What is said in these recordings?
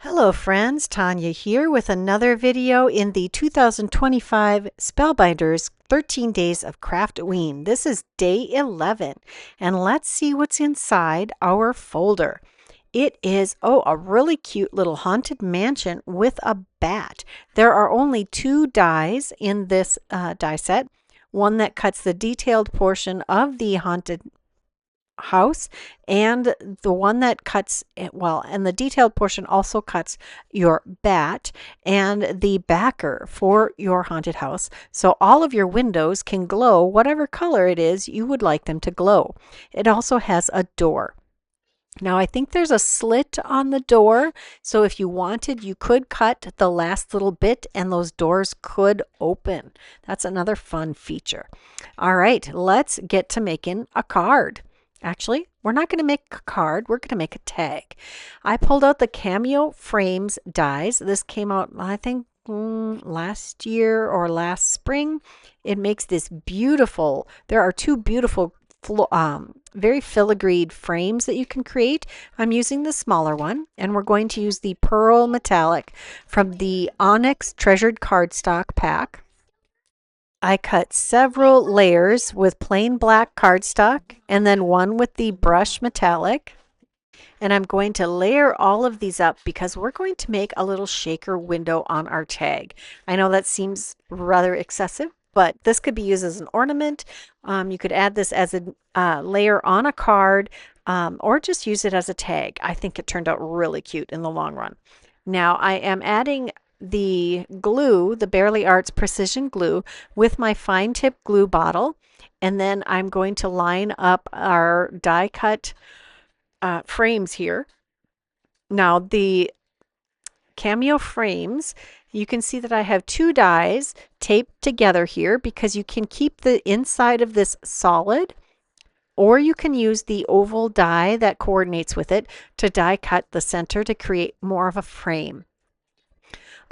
Hello friends, Tanya here with another video in the 2025 Spellbinders 13 Days of Craft-O-Ween. This is day 11 and let's see what's inside our folder. It is, a really cute little haunted mansion with a bat. There are only two dies in this die set. One that cuts the detailed portion of the haunted house, and the one that cuts and the detailed portion also cuts your bat and the backer for your haunted house, so all of your windows can glow whatever color it is you would like them to glow. It also has a door. Now I think there's a slit on the door, so if you wanted you could cut the last little bit and those doors could open. That's another fun feature. All right, let's get to making a card. Actually, we're not going to make a card, we're going to make a tag. I pulled out the Cameo Frames dies. This came out, I think, last year or last spring. It makes this beautiful, there are two beautiful very filigreed frames that you can create. I'm using the smaller one, and we're going to use the Pearl Metallic from the Onyx Treasured Cardstock pack. I cut several layers with plain black cardstock and then one with the brush metallic. And I'm going to layer all of these up because we're going to make a little shaker window on our tag. I know that seems rather excessive, but this could be used as an ornament. You could add this as a layer on a card, or just use it as a tag. I think it turned out really cute in the long run. Now I am adding the glue, the Barely Arts Precision Glue, with my fine tip glue bottle, and then I'm going to line up our die cut frames here. Now the Cameo frames, you can see that I have two dies taped together here because you can keep the inside of this solid, or you can use the oval die that coordinates with it to die cut the center to create more of a frame.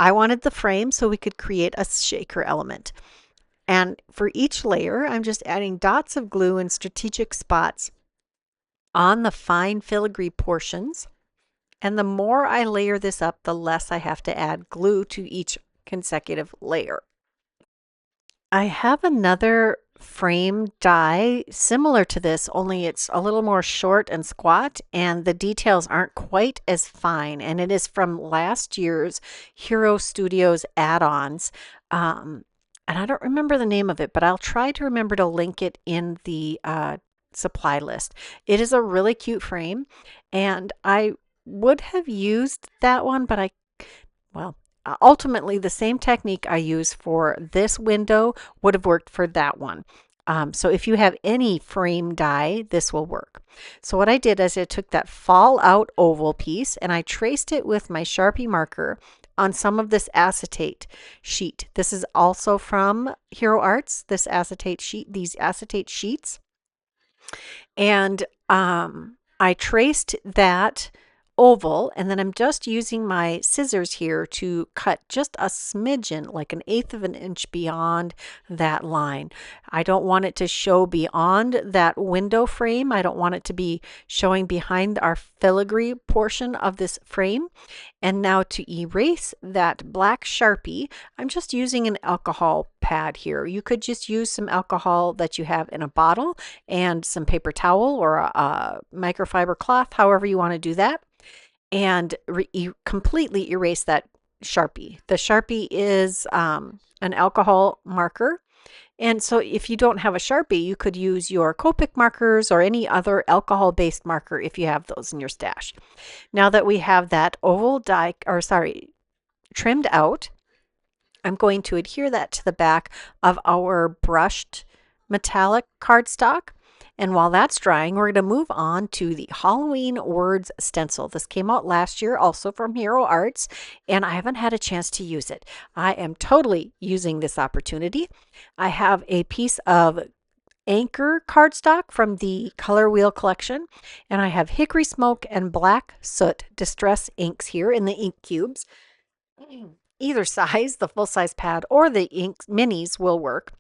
I wanted the frame so we could create a shaker element. And for each layer, I'm just adding dots of glue in strategic spots on the fine filigree portions. And the more I layer this up, the less I have to add glue to each consecutive layer. I have another frame die similar to this, only it's a little more short and squat, and the details aren't quite as fine, and it is from last year's Hero Studios add-ons, and I don't remember the name of it, but I'll try to remember to link it in the supply list. It is a really cute frame, and I would have used that one, but ultimately, the same technique I use for this window would have worked for that one. So if you have any frame die, this will work. So what I did is I took that fall out oval piece and I traced it with my Sharpie marker on some of this acetate sheet. This is also from Hero Arts, this acetate sheet, these acetate sheets. And I traced that oval, and then I'm just using my scissors here to cut just a smidgen, like 1/8 of an inch beyond that line. I don't want it to show beyond that window frame. I don't want it to be showing behind our filigree portion of this frame. And now to erase that black Sharpie, I'm just using an alcohol pad here. You could just use some alcohol that you have in a bottle and some paper towel or a microfiber cloth, however you want to do that, and completely erase that Sharpie. The Sharpie is an alcohol marker. And so if you don't have a Sharpie, you could use your Copic markers or any other alcohol-based marker if you have those in your stash. Now that we have that oval die, trimmed out, I'm going to adhere that to the back of our brushed metallic cardstock. And while that's drying, we're going to move on to the Halloween Words stencil. This came out last year, also from Hero Arts, and I haven't had a chance to use it. I am totally using this opportunity. I have a piece of Anchor cardstock from the Color Wheel collection, and I have Hickory Smoke and Black Soot Distress inks here in the ink cubes. Either size, the full-size pad or the ink minis will work.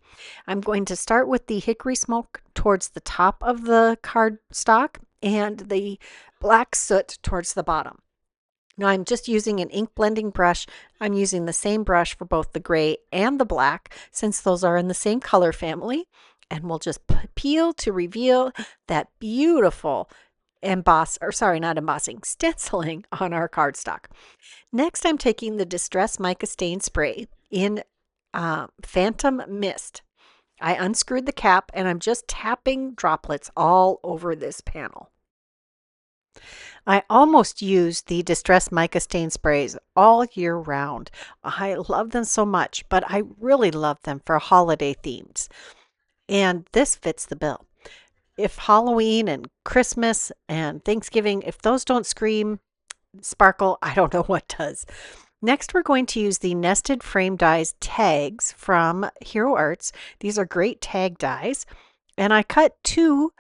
I'm going to start with the Hickory Smoke towards the top of the cardstock and the Black Soot towards the bottom. Now I'm just using an ink blending brush. I'm using the same brush for both the gray and the black since those are in the same color family. And we'll just peel to reveal that beautiful stenciling on our cardstock. Next, I'm taking the Distress Mica Stain Spray in Phantom Mist. I unscrewed the cap and I'm just tapping droplets all over this panel. I almost use the Distress Mica Stain Sprays all year round. I love them so much, but I really love them for holiday themes. And this fits the bill. If Halloween and Christmas and Thanksgiving, if those don't scream sparkle, I don't know what does. Next, we're going to use the Nested Frame Dies tags from Hero Arts. These are great tag dies. And I cut 2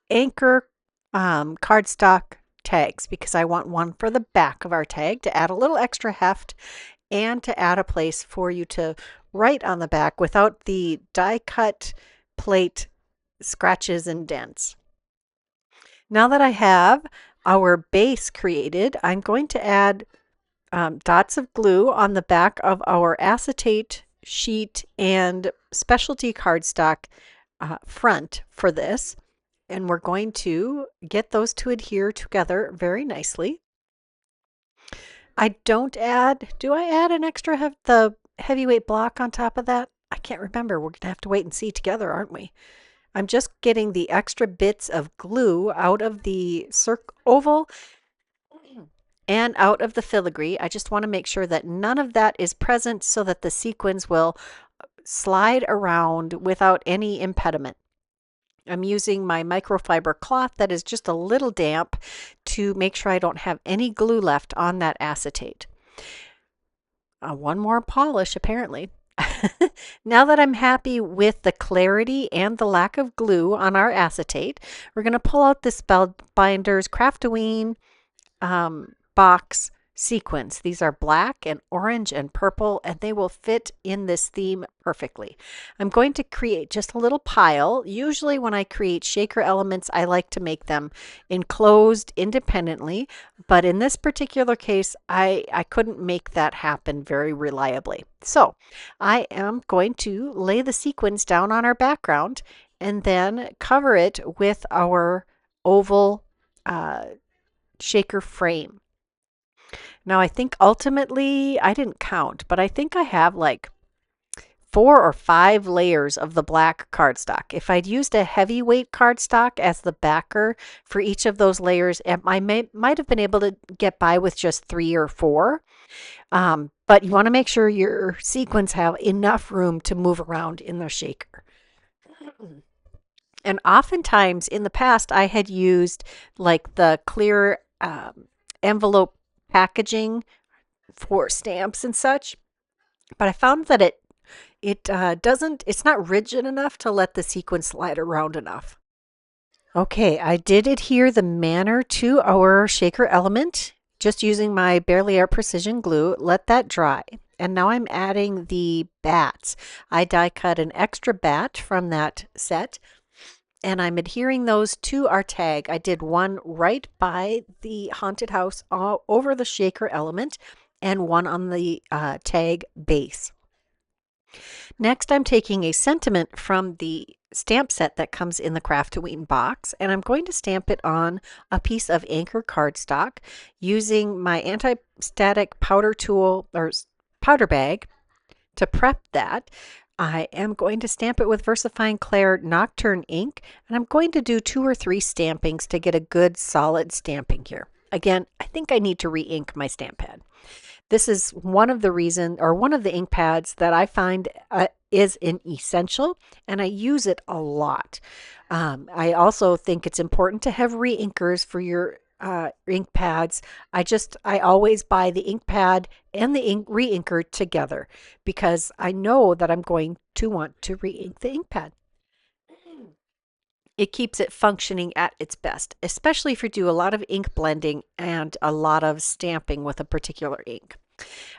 anchor cardstock tags because I want one for the back of our tag to add a little extra heft and to add a place for you to write on the back without the die cut plate scratches and dents. Now that I have our base created, I'm going to add dots of glue on the back of our acetate sheet and specialty cardstock front for this. And we're going to get those to adhere together very nicely. I don't add, do I add an extra the heavyweight block on top of that? I can't remember. We're going to have to wait and see together, aren't we? I'm just getting the extra bits of glue out of the oval and out of the filigree. I just want to make sure that none of that is present so that the sequins will slide around without any impediment. I'm using my microfiber cloth that is just a little damp to make sure I don't have any glue left on that acetate. One more polish apparently. Now that I'm happy with the clarity and the lack of glue on our acetate, we're going to pull out the Spellbinders Craft-O-Ween box sequins. These are black and orange and purple, and they will fit in this theme perfectly. I'm going to create just a little pile. Usually when I create shaker elements, I like to make them enclosed independently, but in this particular case, I couldn't make that happen very reliably. So I am going to lay the sequins down on our background and then cover it with our oval shaker frame. Now I think ultimately, I didn't count, but I think I have like 4 or 5 layers of the black cardstock. If I'd used a heavyweight cardstock as the backer for each of those layers, I might have been able to get by with just 3 or 4. But you want to make sure your sequins have enough room to move around in the shaker. And oftentimes in the past, I had used like the clear envelope packaging for stamps and such, but I found that it's not rigid enough to let the sequin slide around enough. Okay, I did adhere the manner to our shaker element just using my Barely Art Precision Glue. Let that dry. And now I'm adding the bats. I die cut an extra bat from that set, and I'm adhering those to our tag. I did one right by the haunted house over the shaker element and one on the tag base. Next, I'm taking a sentiment from the stamp set that comes in the Craft-O-Ween box, and I'm going to stamp it on a piece of anchor cardstock using my anti-static powder tool or powder bag to prep that. I am going to stamp it with VersaFine Clair Nocturne ink, and I'm going to do 2 or 3 stampings to get a good solid stamping here. Again, I think I need to re-ink my stamp pad. This is one of the ink pads that I find is an essential, and I use it a lot. I also think it's important to have re-inkers for your ink pads. I always buy the ink pad and the re-inker together because I know that I'm going to want to re-ink the ink pad. It keeps it functioning at its best, especially if you do a lot of ink blending and a lot of stamping with a particular ink.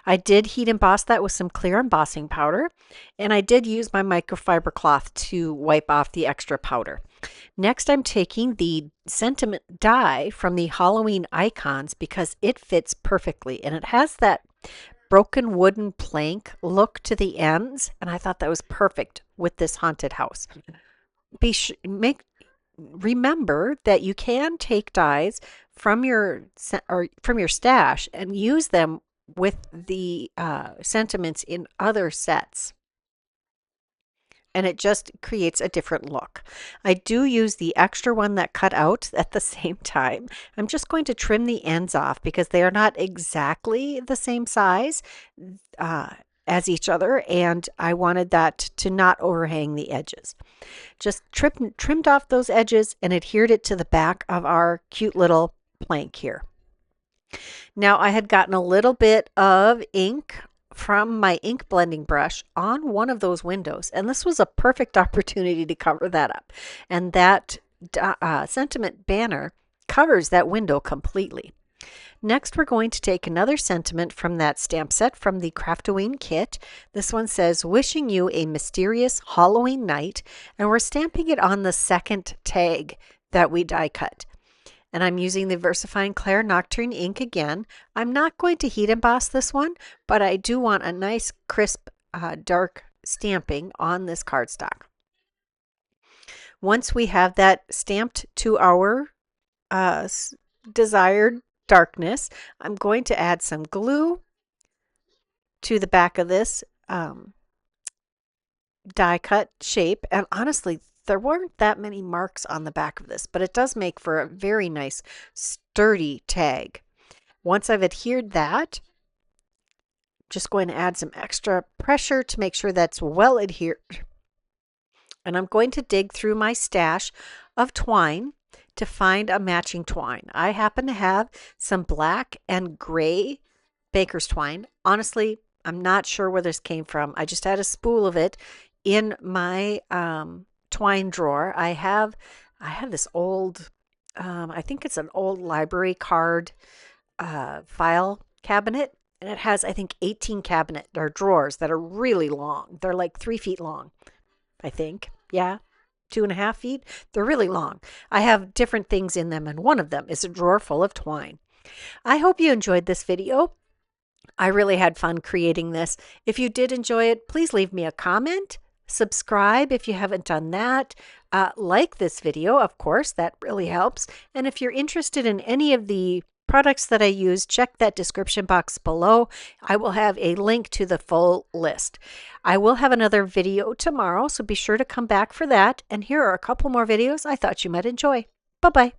I did heat emboss that with some clear embossing powder, and I did use my microfiber cloth to wipe off the extra powder. Next, I'm taking the sentiment die from the Halloween icons because it fits perfectly, and it has that broken wooden plank look to the ends, and I thought that was perfect with this haunted house. Remember that you can take dies from your stash and use them with the sentiments in other sets, and it just creates a different look. I do use the extra one that cut out at the same time. I'm just going to trim the ends off because they are not exactly the same size as each other, and I wanted that to not overhang the edges. Just trimmed off those edges and adhered it to the back of our cute little plank here. Now I had gotten a little bit of ink from my ink blending brush on one of those windows, and this was a perfect opportunity to cover that up. And that sentiment banner covers that window completely. Next, we're going to take another sentiment from that stamp set from the Craft-O-Ween kit. This one says, "Wishing you a mysterious Halloween night," and we're stamping it on the second tag that we die cut. And I'm using the VersaFine Clair Nocturne ink again. I'm not going to heat emboss this one, but I do want a nice, crisp, dark stamping on this cardstock. Once we have that stamped to our desired darkness, I'm going to add some glue to the back of this die cut shape, and honestly there weren't that many marks on the back of this, but it does make for a very nice sturdy tag. Once I've adhered that, just going to add some extra pressure to make sure that's well adhered, and I'm going to dig through my stash of twine to find a matching twine. I happen to have some black and gray baker's twine. Honestly, I'm not sure where this came from. I just had a spool of it in my twine drawer. I have this old, I think it's an old library card file cabinet, and it has, I think, 18 cabinet or drawers that are really long. They're like 3 feet long, I think. Yeah. 2.5 feet. They're really long. I have different things in them, and one of them is a drawer full of twine. I hope you enjoyed this video. I really had fun creating this. If you did enjoy it, please leave me a comment. Subscribe if you haven't done that. Like this video, of course, that really helps. And if you're interested in any of the products that I use, check that description box below. I will have a link to the full list. I will have another video tomorrow, so be sure to come back for that. And here are a couple more videos I thought you might enjoy. Bye-bye.